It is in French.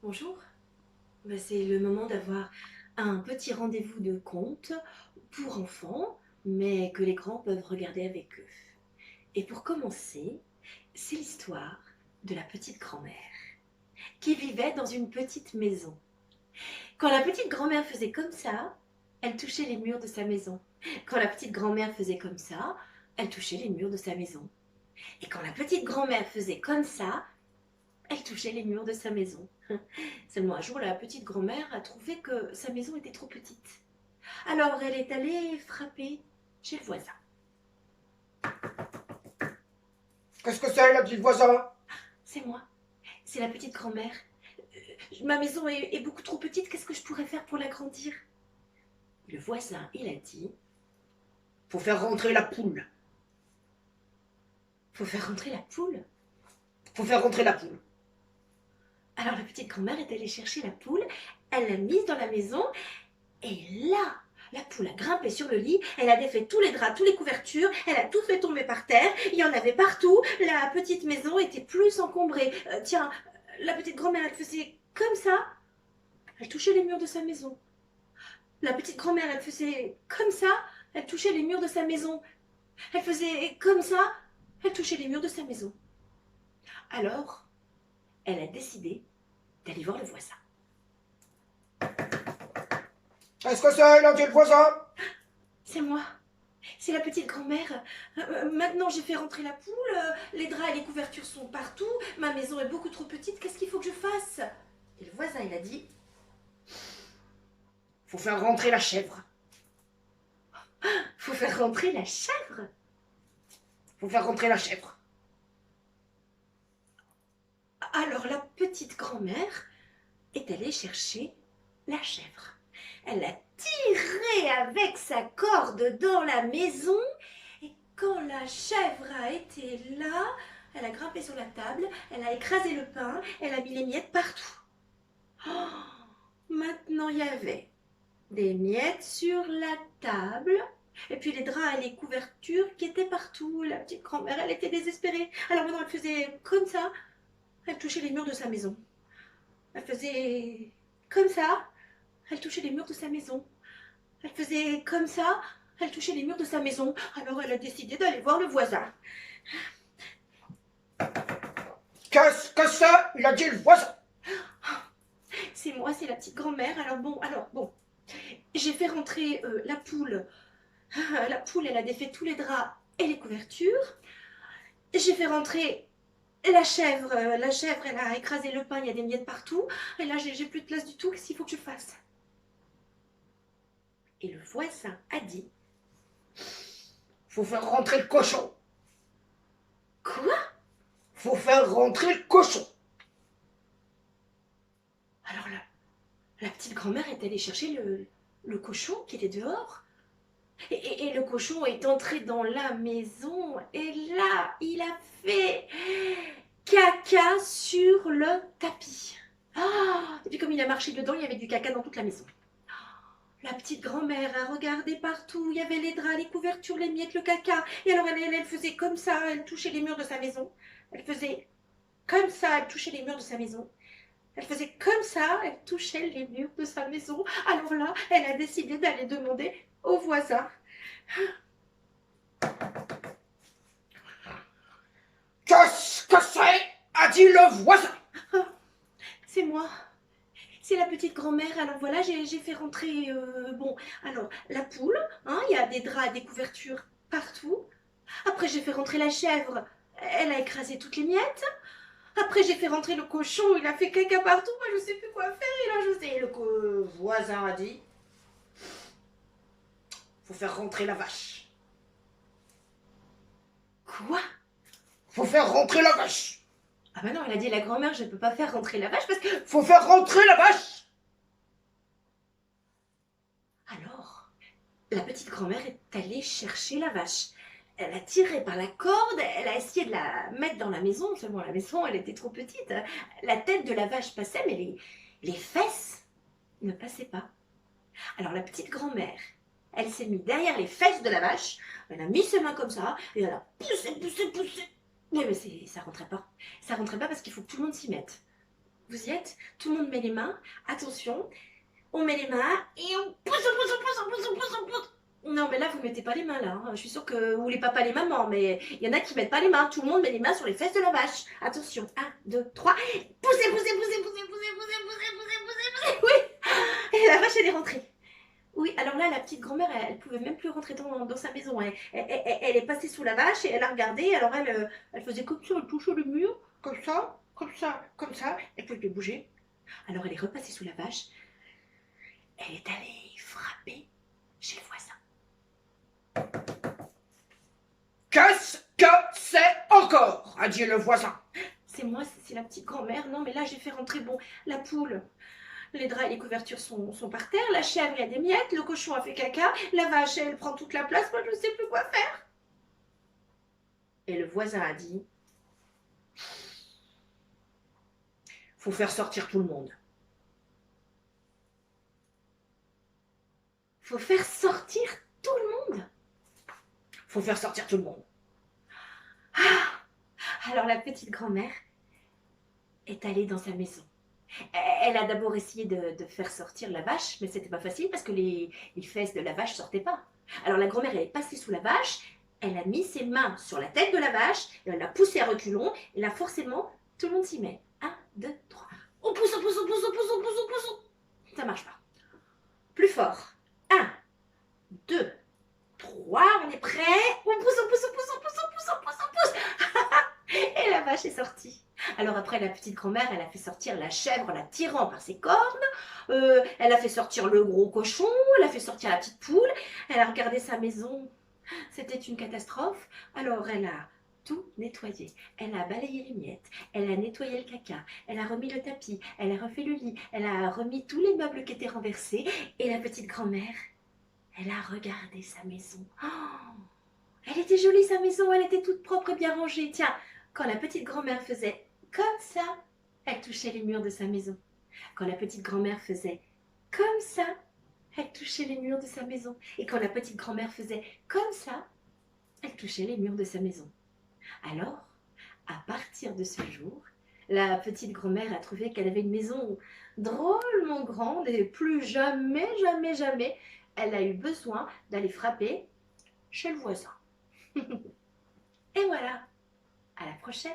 Bonjour. C'est le moment d'avoir un petit rendez-vous de conte pour enfants, mais que les grands peuvent regarder avec eux. Et pour commencer, c'est l'histoire de la petite grand-mère qui vivait dans une petite maison. Quand la petite grand-mère faisait comme ça, elle touchait les murs de sa maison. Quand la petite grand-mère faisait comme ça, elle touchait les murs de sa maison. Et quand la petite grand-mère faisait comme ça, elle touchait les murs de sa maison. Seulement un jour, la petite grand-mère a trouvé que sa maison était trop petite. Alors elle est allée frapper chez le voisin. Qu'est-ce que c'est, là, petit voisin? C'est moi, c'est la petite grand-mère. Ma maison est beaucoup trop petite, qu'est-ce que je pourrais faire pour l'agrandir? Le voisin, il a dit, Faut faire rentrer la poule. faut faire rentrer la poule. Faut faire rentrer la poule. Alors la petite grand-mère est allée chercher la poule, elle l'a mise dans la maison, et là, la poule a grimpé sur le lit, elle a défait tous les draps, toutes les couvertures, elle a tout fait tomber par terre, il y en avait partout, la petite maison était plus encombrée. Tiens, la petite grand-mère, elle faisait comme ça, elle touchait les murs de sa maison. La petite grand-mère, elle faisait comme ça, elle touchait les murs de sa maison. Elle faisait comme ça, elle touchait les murs de sa maison. Alors, elle a décidé d'aller voir le voisin. Qu'est-ce que c'est, là, petit voisin? C'est moi. C'est la petite grand-mère. Maintenant, j'ai fait rentrer la poule. Les draps et les couvertures sont partout. Ma maison est beaucoup trop petite. Qu'est-ce qu'il faut que je fasse? Et le voisin, il a dit, Faut faire rentrer la chèvre. faut faire rentrer la chèvre. Faut faire rentrer la chèvre. Alors, la petite grand-mère est allée chercher la chèvre. Elle a tiré avec sa corde dans la maison. Et quand la chèvre a été là, elle a grimpé sur la table, elle a écrasé le pain, elle a mis les miettes partout. Oh, maintenant, il y avait des miettes sur la table, et puis les draps et les couvertures qui étaient partout. La petite grand-mère, elle était désespérée. Alors maintenant, elle faisait comme ça. Elle touchait les murs de sa maison. Elle faisait comme ça. Elle touchait les murs de sa maison. Elle faisait comme ça. Elle touchait les murs de sa maison. Alors elle a décidé d'aller voir le voisin. Qu'est-ce que c'est, il a dit le voisin? C'est moi, c'est la petite grand-mère. Alors bon. J'ai fait rentrer la poule. La poule, elle a défait tous les draps et les couvertures. J'ai fait rentrer la chèvre. La chèvre, elle a écrasé le pain, il y a des miettes partout. Et là, j'ai plus de place du tout. Qu'est-ce qu'il faut que je fasse? Et le voisin a dit, Faut faire rentrer le cochon. quoi? Faut faire rentrer le cochon. Alors la petite grand-mère est allée chercher le cochon qui était dehors. Et le cochon est entré dans la maison. Et là, il a fait caca sur le tapis. Ah, et puis comme il a marché dedans, il y avait du caca dans toute la maison. La petite grand-mère a regardé partout. Il y avait les draps, les couvertures, les miettes, le caca. Et alors elle faisait comme ça, elle touchait les murs de sa maison. Elle faisait comme ça, elle touchait les murs de sa maison. Elle faisait comme ça, elle touchait les murs de sa maison. Alors là, elle a décidé d'aller demander au voisin. Qu'est-ce que c'est, a dit le voisin? Ah, c'est moi. C'est la petite grand-mère. Alors voilà, j'ai fait rentrer, bon, alors la poule, hein, il y a des draps, des couvertures partout. Après, j'ai fait rentrer la chèvre. Elle a écrasé toutes les miettes. Après, j'ai fait rentrer le cochon. Il a fait caca partout. Moi, je sais plus quoi faire. Et là, je sais. Le voisin a dit, faut faire rentrer la vache. Quoi? Faut faire rentrer la vache. Ah bah non, elle a dit la grand-mère, je ne peux pas faire rentrer la vache parce que... Faut faire rentrer la vache. Alors, la petite grand-mère est allée chercher la vache. Elle a tiré par la corde, elle a essayé de la mettre dans la maison, seulement la maison, elle était trop petite. La tête de la vache passait, mais les fesses ne passaient pas. Alors la petite grand-mère, elle s'est mise derrière les fesses de la vache, elle a mis ses mains comme ça, et elle a poussé. Oui, mais ça rentrait pas. Ça rentrait pas parce qu'il faut que tout le monde s'y mette. Vous y êtes? Tout le monde met les mains. Attention, on met les mains et on pousse, on pousse, on pousse, on pousse, on pousse, on pousse. Non, mais là, vous mettez pas les mains, là. Hein. Je suis sûre que vous les papas, les mamans, mais il y en a qui mettent pas les mains. Tout le monde met les mains sur les fesses de la vache. Attention, 1, 2, 3. Poussez, poussez, poussez, poussez, poussez, poussez, poussez, poussez, poussez. Oui. Et la vache, elle est rentrée. Oui, alors là, la petite grand-mère, elle pouvait même plus rentrer dans sa maison. Elle est passée sous la vache et elle a regardé. Alors elle faisait comme ça, elle touchait le mur, comme ça, comme ça, comme ça. Elle pouvait plus bouger. Alors elle est repassée sous la vache. Elle est allée frapper chez le voisin. Qu'est-ce que c'est encore? A dit le voisin. C'est moi, c'est la petite grand-mère. Non, mais là, j'ai fait rentrer, bon, la poule. Les draps et les couvertures sont par terre. La chèvre, il y a des miettes. Le cochon a fait caca. La vache, elle prend toute la place. Moi, je ne sais plus quoi faire. Et le voisin a dit, faut faire sortir tout le monde. Faut faire sortir tout le monde. Faut faire sortir tout le monde. Ah, alors la petite grand-mère est allée dans sa maison. Elle a d'abord essayé de faire sortir la vache, mais c'était pas facile parce que les fesses de la vache sortaient pas. Alors la grand-mère, elle est passée sous la vache, elle a mis ses mains sur la tête de la vache, et elle l'a poussée à reculons, et là forcément, tout le monde s'y met. 1, 2, 3. On pousse, on pousse, on pousse, on pousse, on pousse, on pousse. Ça marche pas. Plus fort. 1, 2, 3, on est prêt. On pousse, on pousse, on pousse, on pousse, on pousse, on pousse, on pousse. Et la vache est sortie. Alors après, la petite grand-mère, elle a fait sortir la chèvre en la tirant par ses cornes. Elle a fait sortir le gros cochon. Elle a fait sortir la petite poule. Elle a regardé sa maison. C'était une catastrophe. Alors elle a tout nettoyé. Elle a balayé les miettes. Elle a nettoyé le caca. Elle a remis le tapis. Elle a refait le lit. Elle a remis tous les meubles qui étaient renversés. Et la petite grand-mère, elle a regardé sa maison. Oh, elle était jolie sa maison. Elle était toute propre et bien rangée. Tiens, quand la petite grand-mère faisait comme ça, elle touchait les murs de sa maison. Quand la petite grand-mère faisait comme ça, elle touchait les murs de sa maison. Et quand la petite grand-mère faisait comme ça, elle touchait les murs de sa maison. Alors, à partir de ce jour, la petite grand-mère a trouvé qu'elle avait une maison drôlement grande et plus jamais, jamais, jamais, elle a eu besoin d'aller frapper chez le voisin. Et voilà, à la prochaine.